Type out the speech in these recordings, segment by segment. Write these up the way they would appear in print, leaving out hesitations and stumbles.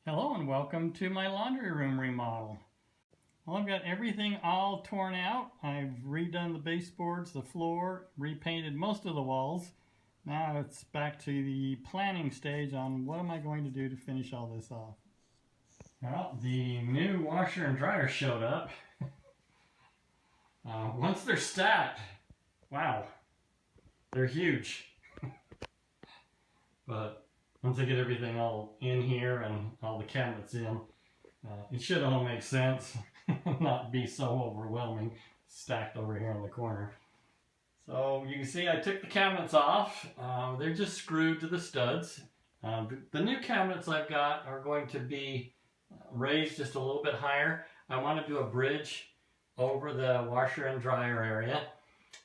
Hello and welcome to my laundry room remodel. Well, I've got everything all torn out. I've redone the baseboards, the floor, repainted most of the walls. Now it's back to the planning stage on what am I going to do to finish all this off. Well, the new washer and dryer showed up. Once they're stacked, wow, they're huge. But once I get everything all in here and all the cabinets in, it should all make sense, not be so overwhelming, stacked over here in the corner. So you can see I took the cabinets off. They're just screwed to the studs. The new cabinets I've got are going to be raised just a little bit higher. I want to do a bridge over the washer and dryer area.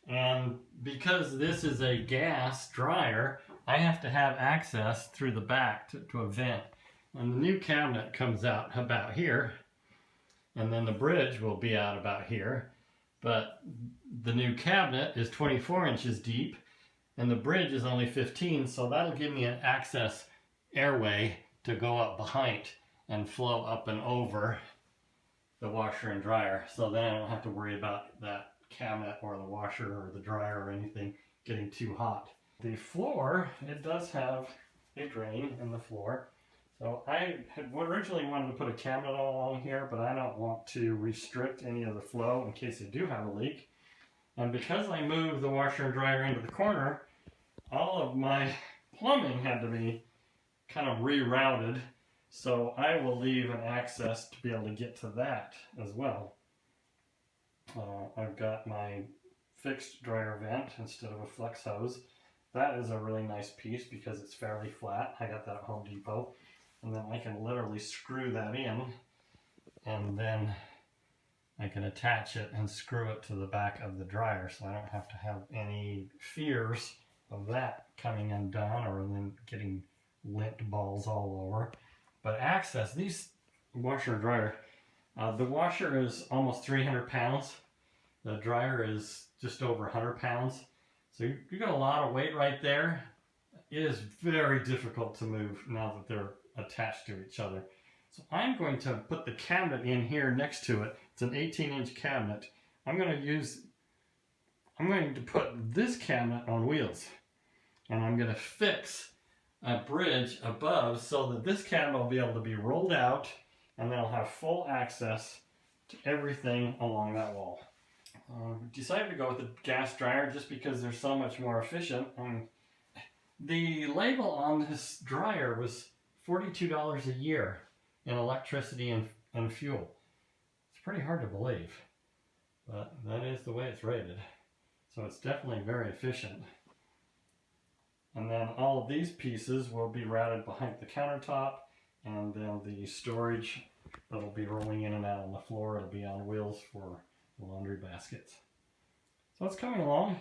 And because this is a gas dryer, I have to have access through the back to a vent. And the new cabinet comes out about here, and then the bridge will be out about here. But the new cabinet is 24 inches deep, and the bridge is only 15, so that'll give me an access airway to go up behind and flow up and over the washer and dryer. So then I don't have to worry about that cabinet or the washer or the dryer or anything getting too hot. The floor, it does have a drain in the floor. So I had originally wanted to put a cabinet all along here, but I don't want to restrict any of the flow in case I do have a leak. And because I moved the washer and dryer into the corner, all of my plumbing had to be kind of rerouted. So I will leave an access to be able to get to that as well. I've got my fixed dryer vent instead of a flex hose. That is a really nice piece because it's fairly flat. I got that at Home Depot. And then I can literally screw that in, and then I can attach it and screw it to the back of the dryer, so I don't have to have any fears of that coming undone or then getting lint balls all over. But access, these washer and dryer, the washer is almost 300 pounds. The dryer is just over 100 pounds. So you got a lot of weight right there. It is very difficult to move now that they're attached to each other. So I'm going to put the cabinet in here next to it. It's an 18-inch cabinet. I'm going to put this cabinet on wheels. And I'm going to fix a bridge above so that this cabinet will be able to be rolled out, and then I'll have full access to everything along that wall. Decided to go with the gas dryer just because they're so much more efficient. The label on this dryer was $42 a year in electricity and fuel. It's pretty hard to believe, but that is the way it's rated. So it's definitely very efficient. And then all of these pieces will be routed behind the countertop, and then the storage that'll be rolling in and out on the floor, it'll be on wheels for the laundry baskets. So it's coming along.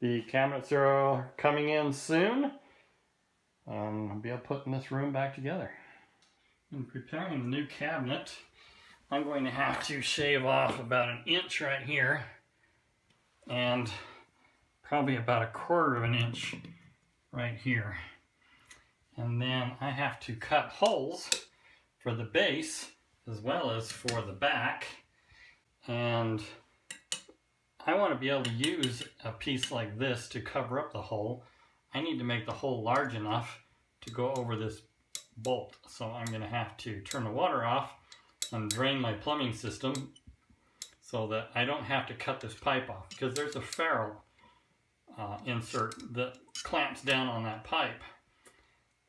The cabinets are coming in soon. I'll be putting this room back together. In preparing the new cabinet, I'm going to have to shave off about an inch right here and probably about 1/4 of an inch right here. And then I have to cut holes for the base as well as for the back. And I want to be able to use a piece like this to cover up the hole. I need to make the hole large enough to go over this bolt. So I'm going to have to turn the water off and drain my plumbing system so that I don't have to cut this pipe off, because there's a ferrule insert that clamps down on that pipe.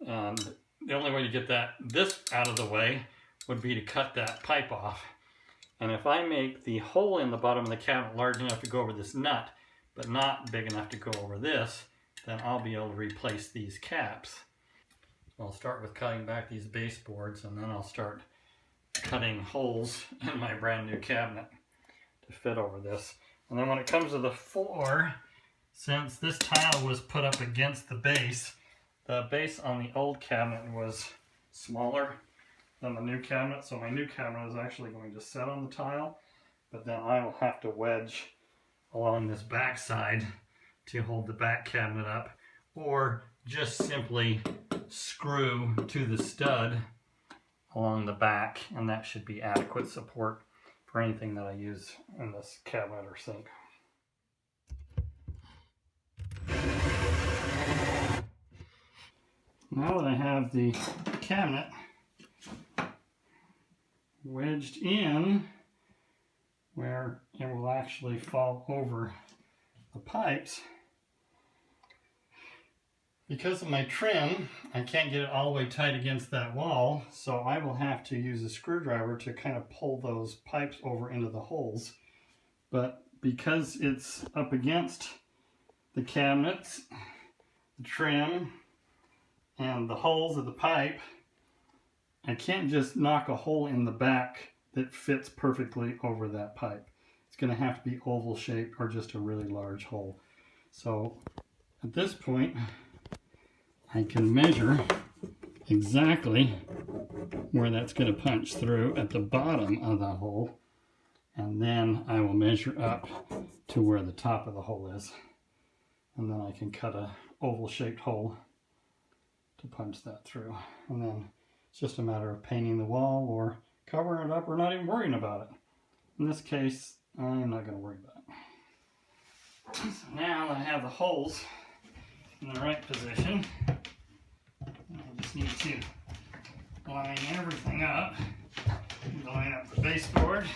And the only way to get this out of the way would be to cut that pipe off. And if I make the hole in the bottom of the cabinet large enough to go over this nut, but not big enough to go over this, then I'll be able to replace these caps. I'll start with cutting back these baseboards, and then I'll start cutting holes in my brand new cabinet to fit over this. And then when it comes to the floor, since this tile was put up against the base on the old cabinet was smaller than the new cabinet, so my new cabinet is actually going to set on the tile, but then I will have to wedge along this back side to hold the back cabinet up, or just simply screw to the stud along the back, and that should be adequate support for anything that I use in this cabinet or sink. Now that I have the cabinet wedged in where it will actually fall over the pipes, because of my trim, I can't get it all the way tight against that wall, so I will have to use a screwdriver to kind of pull those pipes over into the holes. But because it's up against the cabinets, the trim, and the holes of the pipe, I can't just knock a hole in the back that fits perfectly over that pipe. It's going to have to be oval shaped or just a really large hole. So at this point, I can measure exactly where that's going to punch through at the bottom of the hole, and then I will measure up to where the top of the hole is, and then I can cut a oval shaped hole to punch that through. And then it's just a matter of painting the wall or covering it up or not even worrying about it. In this case, I'm not going to worry about it. So now that I have the holes in the right position, I just need to line everything up. Line up the baseboard.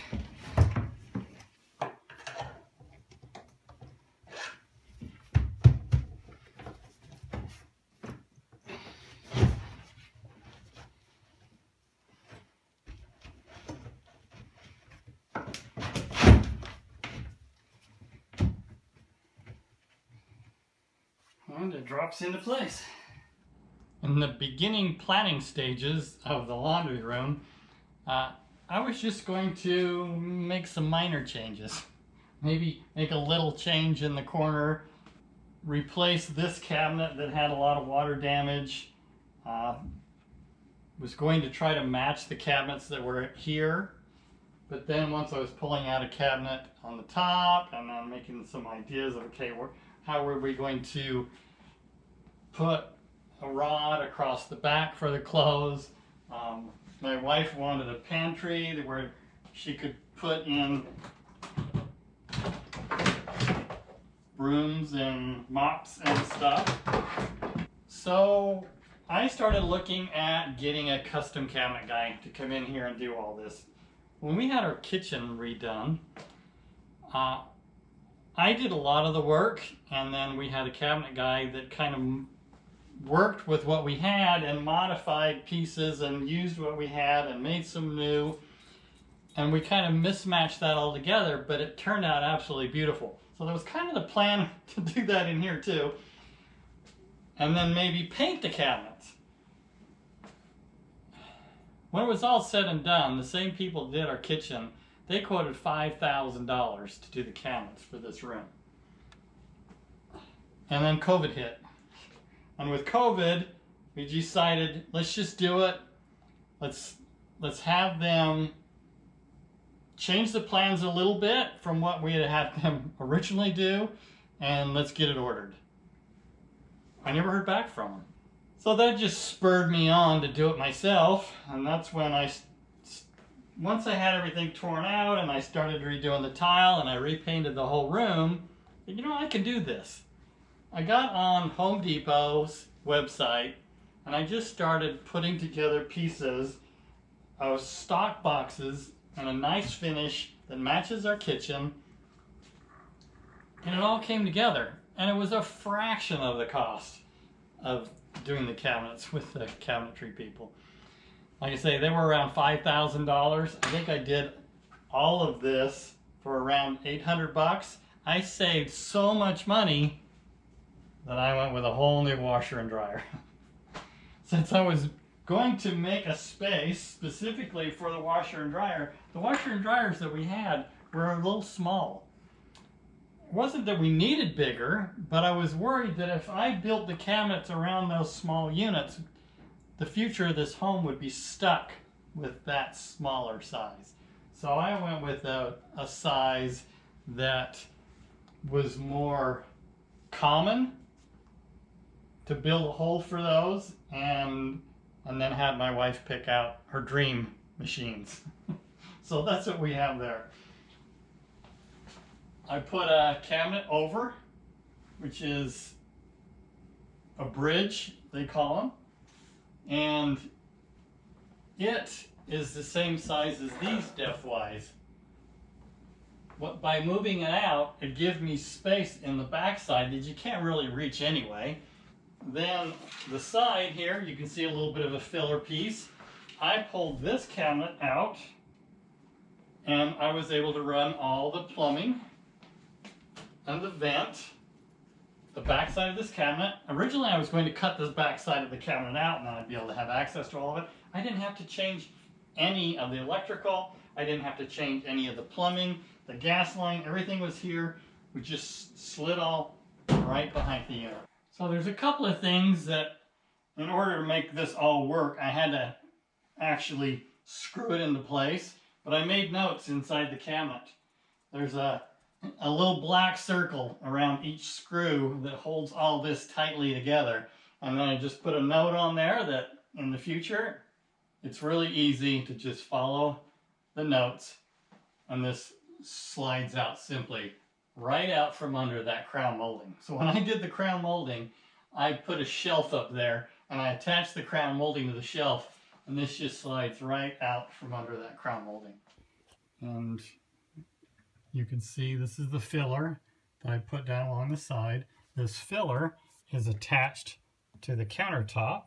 And it drops into place. In the beginning planning stages of the laundry room, I was just going to make some minor changes. Maybe make a little change in the corner, replace this cabinet that had a lot of water damage. Was going to try to match the cabinets that were here, but then once I was pulling out a cabinet on the top and then making some ideas of, okay, how were we going to put a rod across the back for the clothes. My wife wanted a pantry where she could put in brooms and mops and stuff. So I started looking at getting a custom cabinet guy to come in here and do all this. When we had our kitchen redone, I did a lot of the work, and then we had a cabinet guy that kind of worked with what we had and modified pieces and used what we had and made some new, and we kind of mismatched that all together, but it turned out absolutely beautiful. So that was kind of the plan to do that in here too, and then maybe paint the cabinets. When it was all said and done, the same people that did our kitchen, they quoted $5,000 to do the cabinets for this room. And then COVID hit. And with COVID, we decided, let's just do it. Let's have them change the plans a little bit from what we had them originally do, and let's get it ordered. I never heard back from them. So that just spurred me on to do it myself, and that's when once I had everything torn out and I started redoing the tile and I repainted the whole room, you know, I can do this. I got on Home Depot's website and I just started putting together pieces of stock boxes and a nice finish that matches our kitchen, and it all came together, and it was a fraction of the cost of doing the cabinets with the cabinetry people. Like I say, they were around $5,000. I think I did all of this for around 800 bucks. I saved so much money that I went with a whole new washer and dryer. Since I was going to make a space specifically for the washer and dryer, the washer and dryers that we had were a little small. It wasn't that we needed bigger, but I was worried that if I built the cabinets around those small units, the future of this home would be stuck with that smaller size. So I went with a size that was more common to build a hole for those, and and then had my wife pick out her dream machines. So that's what we have there. I put a cabinet over, which is a bridge, they call them, and it is the same size as these depth-wise. By moving it out, it gives me space in the backside that you can't really reach anyway. Then the side here, you can see a little bit of a filler piece. I pulled this cabinet out, and I was able to run all the plumbing and the vent, the back side of this cabinet. Originally I was going to cut this back side of the cabinet out and then I'd be able to have access to all of it. I didn't have to change any of the electrical. I didn't have to change any of the plumbing. The gas line, everything was here. We just slid all right behind the unit. So there's a couple of things that in order to make this all work, I had to actually screw it into place. But I made notes inside the cabinet. There's a little black circle around each screw that holds all this tightly together. And then I just put a note on there that in the future, it's really easy to just follow the notes. And this slides out simply right out from under that crown molding. So when I did the crown molding, I put a shelf up there and I attached the crown molding to the shelf, and this just slides right out from under that crown molding. And you can see this is the filler that I put down along the side. This filler is attached to the countertop,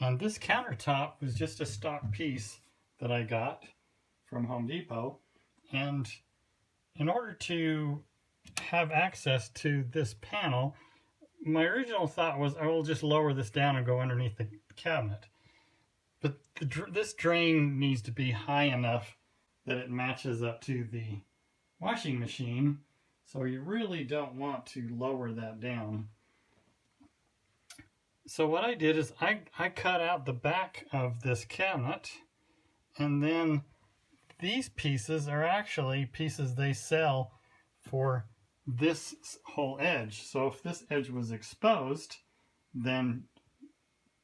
and this countertop was just a stock piece that I got from Home Depot. And in order to have access to this panel, my original thought was I will just lower this down and go underneath the cabinet. But this drain needs to be high enough that it matches up to the washing machine, so you really don't want to lower that down. So what I did is I cut out the back of this cabinet, and then these pieces are actually pieces they sell for this whole edge. So if this edge was exposed, then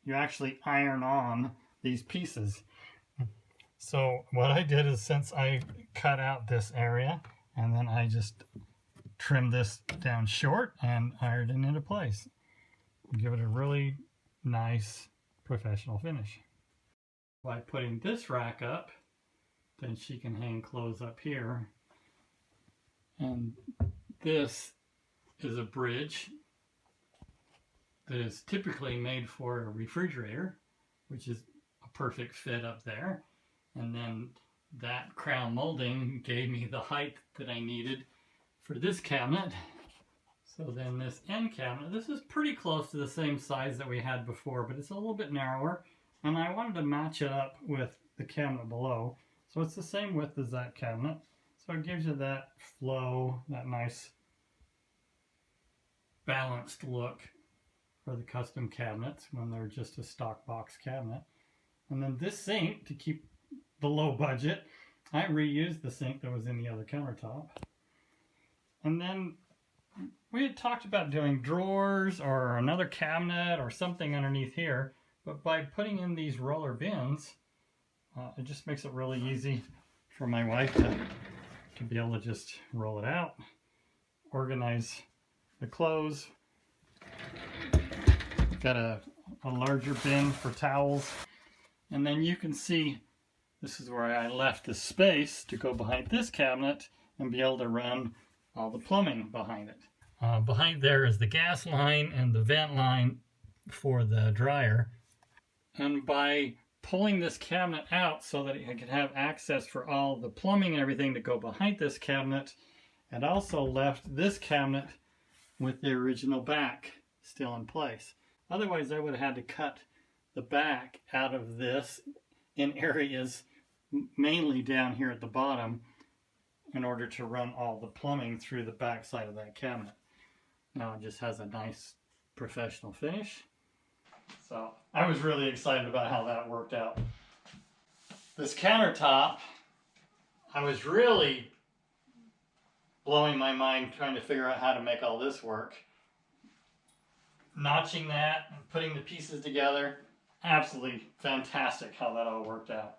you actually iron on these pieces. So what I did is, since I cut out this area, and then I just trimmed this down short and ironed it into place. Give it a really nice professional finish. By putting this rack up, then she can hang clothes up here. And this is a bridge that is typically made for a refrigerator, which is a perfect fit up there. And then that crown molding gave me the height that I needed for this cabinet. So then this end cabinet, this is pretty close to the same size that we had before, but it's a little bit narrower. And I wanted to match it up with the cabinet below. So it's the same width as that cabinet. So it gives you that flow, that nice balanced look for the custom cabinets when they're just a stock box cabinet. And then this sink, to keep the low budget, I reused the sink that was in the other countertop. And then we had talked about doing drawers or another cabinet or something underneath here, but by putting in these roller bins, it just makes it really easy for my wife to be able to just roll it out, organize the clothes. Got a larger bin for towels, and then you can see this is where I left the space to go behind this cabinet and be able to run all the plumbing behind it. Behind there is the gas line and the vent line for the dryer. And by pulling this cabinet out so that I could have access for all the plumbing and everything to go behind this cabinet, it also left this cabinet with the original back still in place. Otherwise, I would have had to cut the back out of this in areas mainly down here at the bottom in order to run all the plumbing through the back side of that cabinet. Now it just has a nice professional finish. So I was really excited about how that worked out. This countertop, I was really blowing my mind trying to figure out how to make all this work. Notching that and putting the pieces together, absolutely fantastic how that all worked out.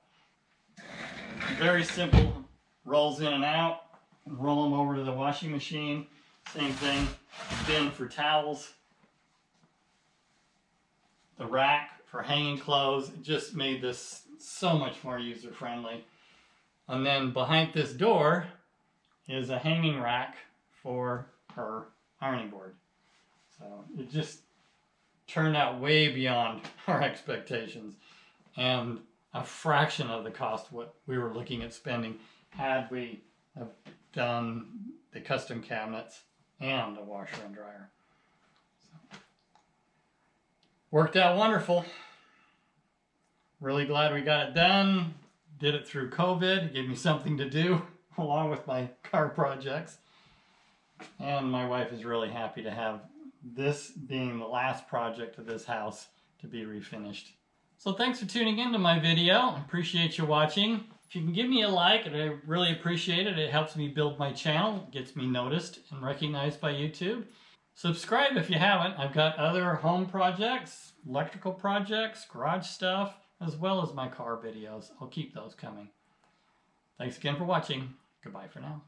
Very simple, rolls in and out, roll them over to the washing machine. Same thing, bin for towels, the rack for hanging clothes. It just made this so much more user-friendly. And then behind this door is a hanging rack for her ironing board. So it just turned out way beyond our expectations, and a fraction of the cost what we were looking at spending had we have done the custom cabinets and a washer and dryer. So, worked out wonderful. Really glad we got it done. Did it through COVID. It gave me something to do along with my car projects. And my wife is really happy to have this being the last project of this house to be refinished. So thanks for tuning in to my video. Appreciate you watching. If you can give me a like, I really appreciate it. It helps me build my channel, gets me noticed and recognized by YouTube. Subscribe if you haven't. I've got other home projects, electrical projects, garage stuff, as well as my car videos. I'll keep those coming. Thanks again for watching. Goodbye for now.